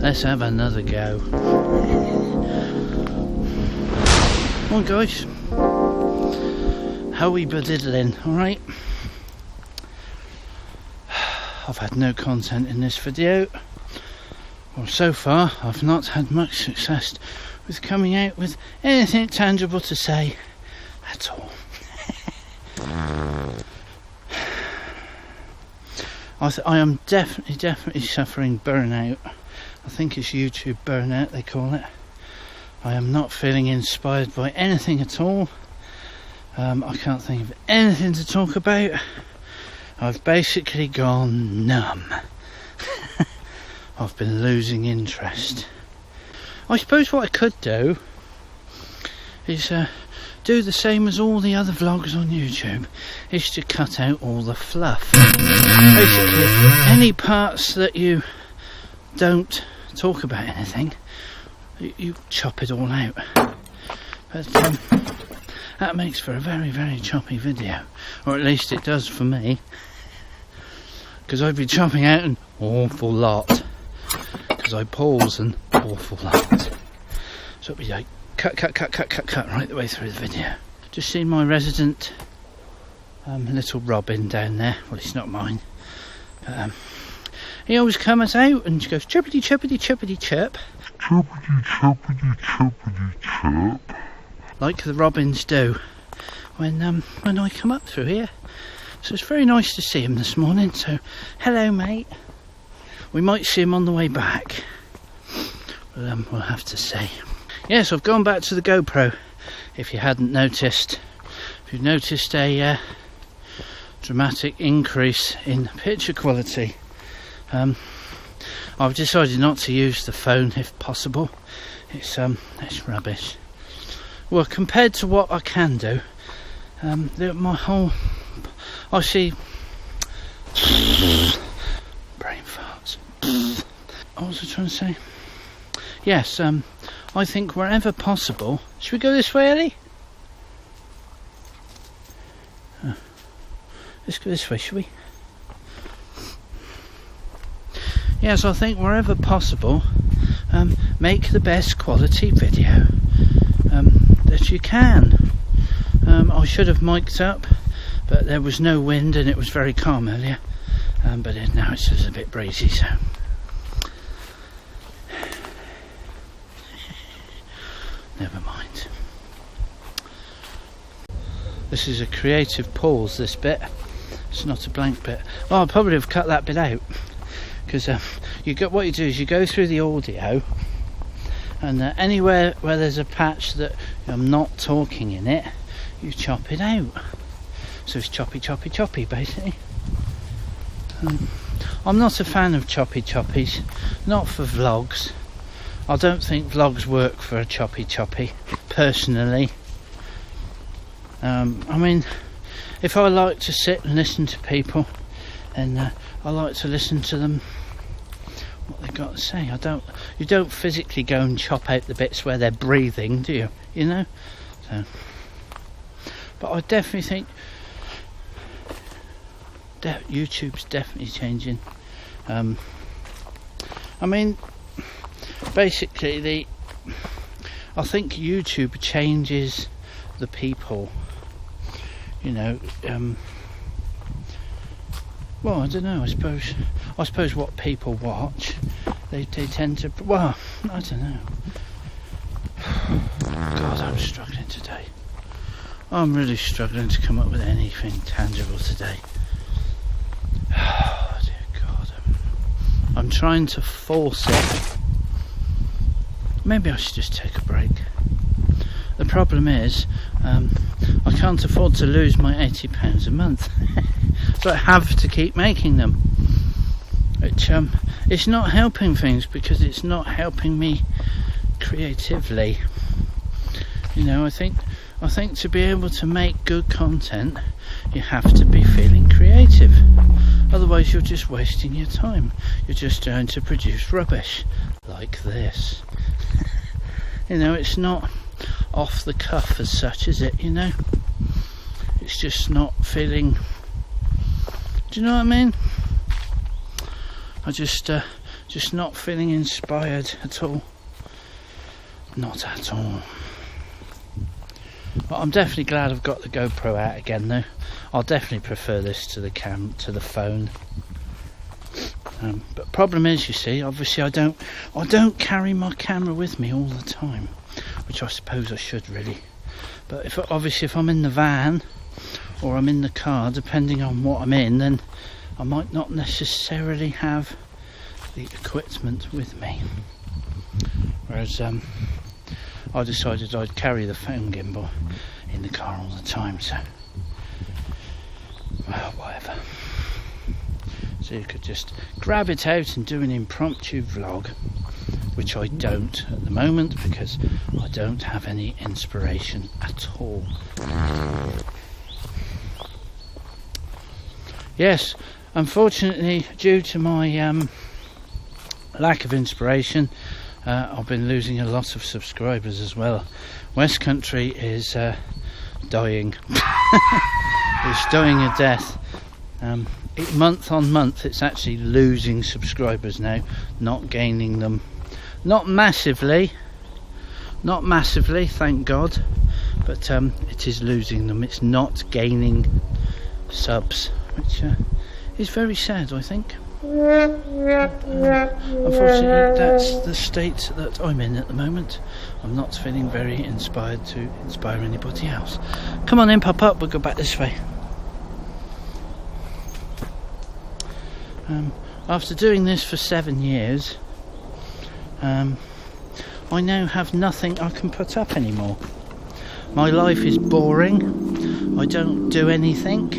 let's have another go. Come on guys, how we bediddling, alright? I've had no content in this video. Well, so far I've not had much success with coming out with anything tangible to say at all. I am definitely suffering burnout. I think it's YouTube burnout they call it. I am not feeling inspired by anything at all. I can't think of anything to talk about. I've basically gone numb. I've been losing interest. I suppose what I could do is do the same as all the other vlogs on YouTube, is to cut out all the fluff. Basically, any parts that you don't talk about anything, you chop it all out. But that makes for a very, very choppy video, or at least it does for me, because I'd be chopping out an awful lot, because I pause an awful lot. So it'd be like cut right the way through the video. Just seen my resident little robin down there. Well, it's not mine. He always comes out and she goes chirpity chirpity chirpity chirp. Chirpity chirpity chirpity chirp. Like the robins do when I come up through here. So it's very nice to see him this morning. So hello mate. We might see him on the way back. But we'll have to see. Yes, I've gone back to the GoPro. If you hadn't noticed, if you've noticed a dramatic increase in picture quality, I've decided not to use the phone if possible. It's rubbish. Well, compared to what I can do, my whole, I see brain farts. What was I trying to say? Yes, I think wherever possible. Should we go this way, Ellie? Let's go this way, shall we? Yes, I think wherever possible, make the best quality video that you can. I should have mic'd up, but there was no wind and it was very calm earlier. But now it's just a bit breezy, so. Never mind. This is a creative pause, this bit. It's not a blank bit. Well, I'll probably have cut that bit out, because what you do is you go through the audio, and anywhere where there's a patch that I'm not talking in it, you chop it out. So it's choppy choppy choppy basically. I'm not a fan of choppy choppies, not for vlogs. I don't think vlogs work for a choppy choppy, personally. I mean, if I like to sit and listen to people, and I like to listen to them, what they've got to say. You don't physically go and chop out the bits where they're breathing, do you? You know? So, but I definitely think YouTube's definitely changing. I mean, basically, I think YouTube changes the people. You know, well, I don't know. I suppose what people watch, they tend to. Well, I don't know. God, I'm struggling today. I'm really struggling to come up with anything tangible today. Oh dear God, I'm trying to force it. Maybe I should just take a break. The problem is, I can't afford to lose my £80 a month, so I have to keep making them. Which it's not helping things, because it's not helping me creatively. You know, I think to be able to make good content, you have to be feeling creative. Otherwise, you're just wasting your time. You're just going to produce rubbish like this. You know, it's not off the cuff as such, is it? You know, it's just not feeling. Do you know what I mean? I just Just not feeling inspired at all. Not at all. Well, I'm definitely glad I've got the GoPro out again though. I'll definitely prefer this to the phone. But problem is, you see, obviously I don't carry my camera with me all the time, which I suppose I should really. But if I'm in the van or I'm in the car, depending on what I'm in, then I might not necessarily have the equipment with me. Whereas I decided I'd carry the phone gimbal in the car all the time, so well, whatever. So you could just grab it out and do an impromptu vlog, which I don't at the moment because I don't have any inspiration at all. Yes, unfortunately, due to my lack of inspiration, I've been losing a lot of subscribers as well. Westcountry is dying. It's dying a death. Month on month it's actually losing subscribers now, not gaining them. Not massively, thank God, but it is losing them. It's not gaining subs, which is very sad, I think. Unfortunately, that's the state that I'm in at the moment. I'm not feeling very inspired to inspire anybody else. Come on in, pop up, we'll go back this way. After doing this for 7 years, I now have nothing I can put up anymore. My life is boring. I don't do anything.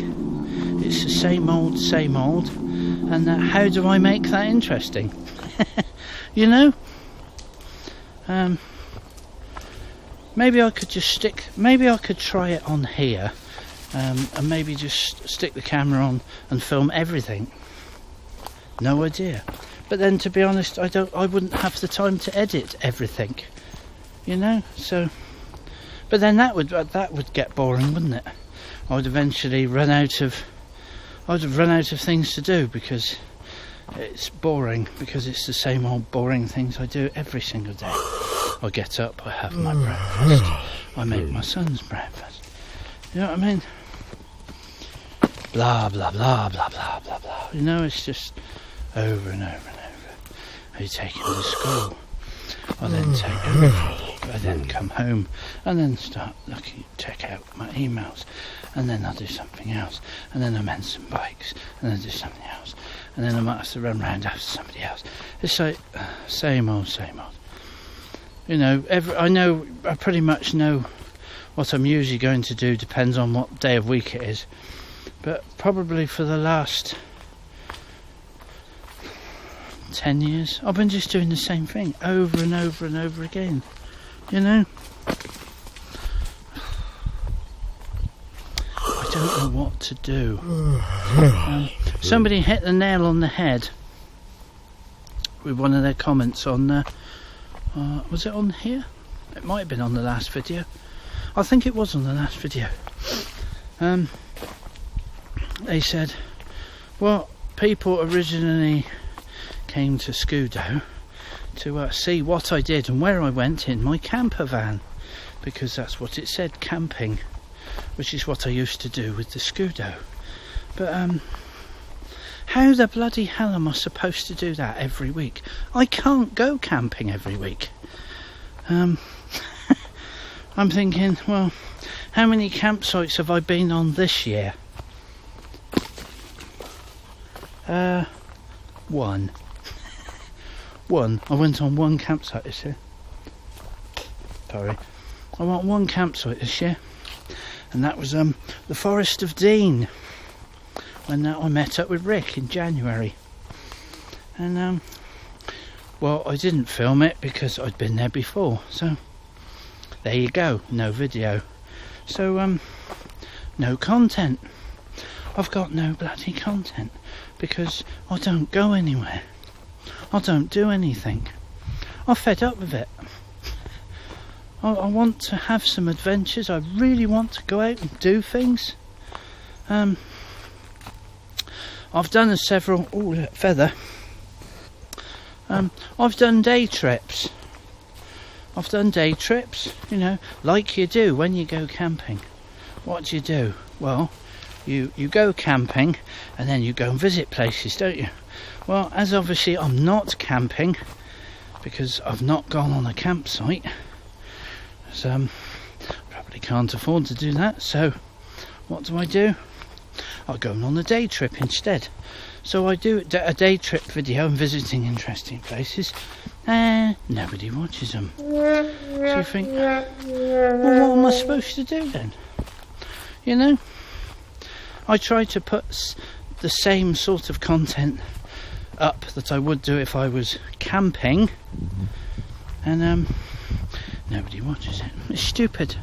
It's the same old, and how do I make that interesting? You know? Maybe I could just maybe I could try it on here, and maybe just stick the camera on and film everything. No idea. But then, to be honest, I wouldn't have the time to edit everything, you know. So, but then that would get boring, wouldn't it? I'd eventually run out of things to do because it's boring. Because it's the same old boring things I do every single day. I get up, I have my breakfast, I make my son's breakfast. You know what I mean? Blah blah blah blah blah blah blah. You know, it's just over and over and over. I take him to school. I then take him. I then come home and then start check out my emails, and then I'll do something else, and then I mend some bikes, and then do something else, and then I might have to run round after somebody else. It's like same old. You know, I pretty much know what I'm usually going to do. Depends on what day of week it is, but probably for the last 10 years I've been just doing the same thing over and over and over again, you know. I don't know what to do. Somebody hit the nail on the head with one of their comments on was it on here? It might have been on the last video. I think it was on the last video. They said, well, people originally came to Scudo to see what I did and where I went in my camper van, because that's what it said, camping, which is what I used to do with the Scudo. But how the bloody hell am I supposed to do that every week? I can't go camping every week. I'm thinking, well, how many campsites have I been on this year? One. I went on one campsite this year. Sorry. I went on one campsite this year, and that was the Forest of Dean, when I met up with Rick in January. And well, I didn't film it because I'd been there before, so there you go, no video. So no content. I've got no bloody content because I don't go anywhere. I don't do anything. I'm fed up with it. I want to have some adventures. I really want to go out and do things. I've done several. Oh, feather. I've done day trips. You know, like you do when you go camping. What do you do? Well, you go camping and then you go and visit places, don't you? Well, as obviously I'm not camping because I've not gone on a campsite, so probably can't afford to do that. So what do? I go on a day trip instead. So I do a day trip video and visiting interesting places, and nobody watches them. So you think, well, what am I supposed to do then? You know, I try to put the same sort of content up that I would do if I was camping, and nobody watches it. It's stupid.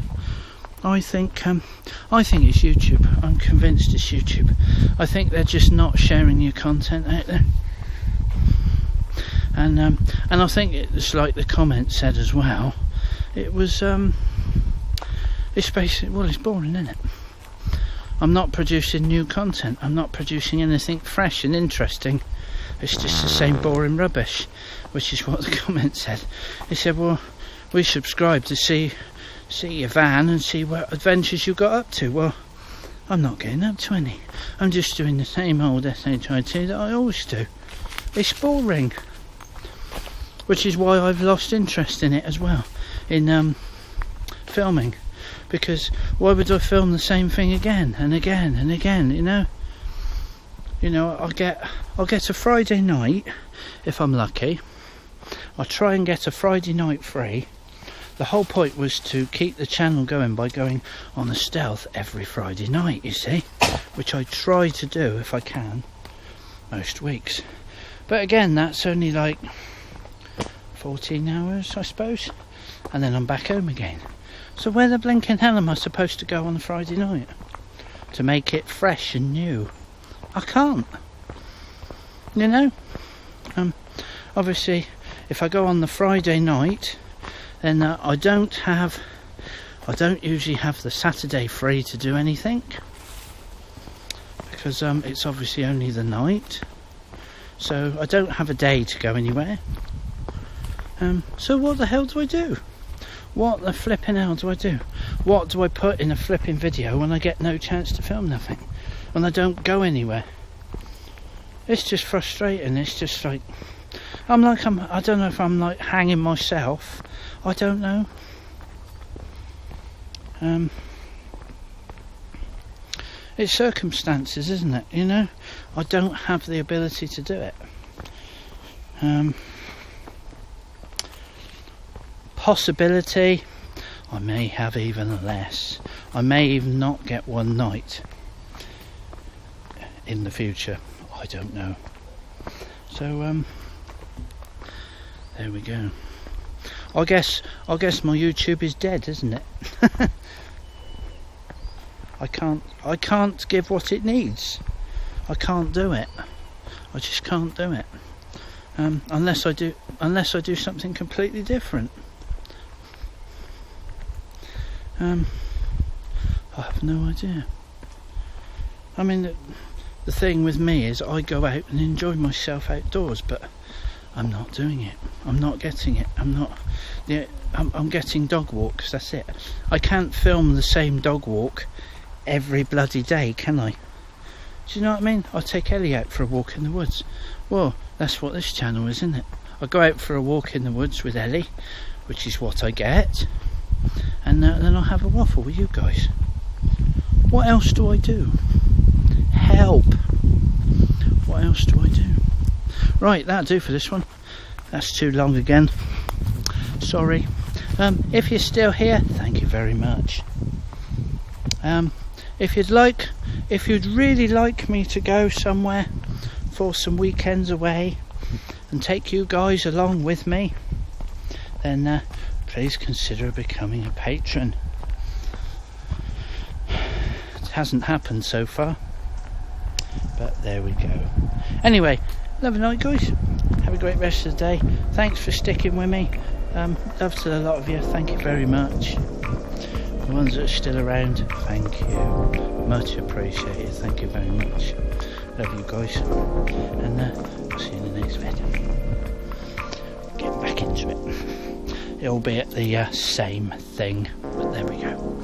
I think it's YouTube. I'm convinced it's YouTube. I think they're just not sharing your content out there, and I think it's like the comment said as well. It was it's basically, well, it's boring, isn't it? I'm not producing new content. I'm not producing anything fresh and interesting. It's just the same boring rubbish, which is what the comment said. He said, well, we subscribe to see your van and see what adventures you got up to. Well, I'm not getting up to any. I'm just doing the same old SHIT that I always do. It's boring, which is why I've lost interest in it as well, in filming, because why would I film the same thing again and again and again? You know, I'll get a Friday night if I'm lucky. I'll try and get a Friday night free. The whole point was to keep the channel going by going on a stealth every Friday night, you see, which I try to do if I can most weeks. But again, that's only like 14 hours, I suppose, and then I'm back home again. So where the blinking hell am I supposed to go on a Friday night to make it fresh and new? I can't, you know. Obviously, if I go on the Friday night, then I don't usually have the Saturday free to do anything, because it's obviously only the night, so I don't have a day to go anywhere. So what the hell do I do? What the flipping hell do I do? What do I put in a flipping video when I get no chance to film nothing, when I don't go anywhere? It's just frustrating. It's just like I don't know if I'm like hanging myself. I don't know. It's circumstances, isn't it? You know, I don't have the ability to do it. Possibility, I may have even less. I may even not get one night in the future. I don't know. So there we go. I guess my YouTube is dead, isn't it? I can't give what it needs. I can't do it. I just can't do it. Unless I do something completely different. I have no idea. I mean, the thing with me is I go out and enjoy myself outdoors, but I'm not doing it. I'm not getting it. I'm getting dog walks, that's it. I can't film the same dog walk every bloody day, can I? Do you know what I mean? I take Ellie out for a walk in the woods. Well, that's what this channel is, isn't it? I go out for a walk in the woods with Ellie, which is what I get, and then I'll have a waffle with you guys. What else do I do? Help! What else do I do? Right, that'll do for this one. That's too long again. Sorry. If you're still here, thank you very much. If you'd really like me to go somewhere for some weekends away and take you guys along with me, then please consider becoming a patron. It hasn't happened so far, but there we go. Anyway, love a night, guys. Have a great rest of the day. Thanks for sticking with me. Love to a lot of you. Thank you very much. The ones that are still around, thank you. Much appreciated. Thank you very much. Love you guys. And I'll see you in the next video. albeit the same thing. But there we go.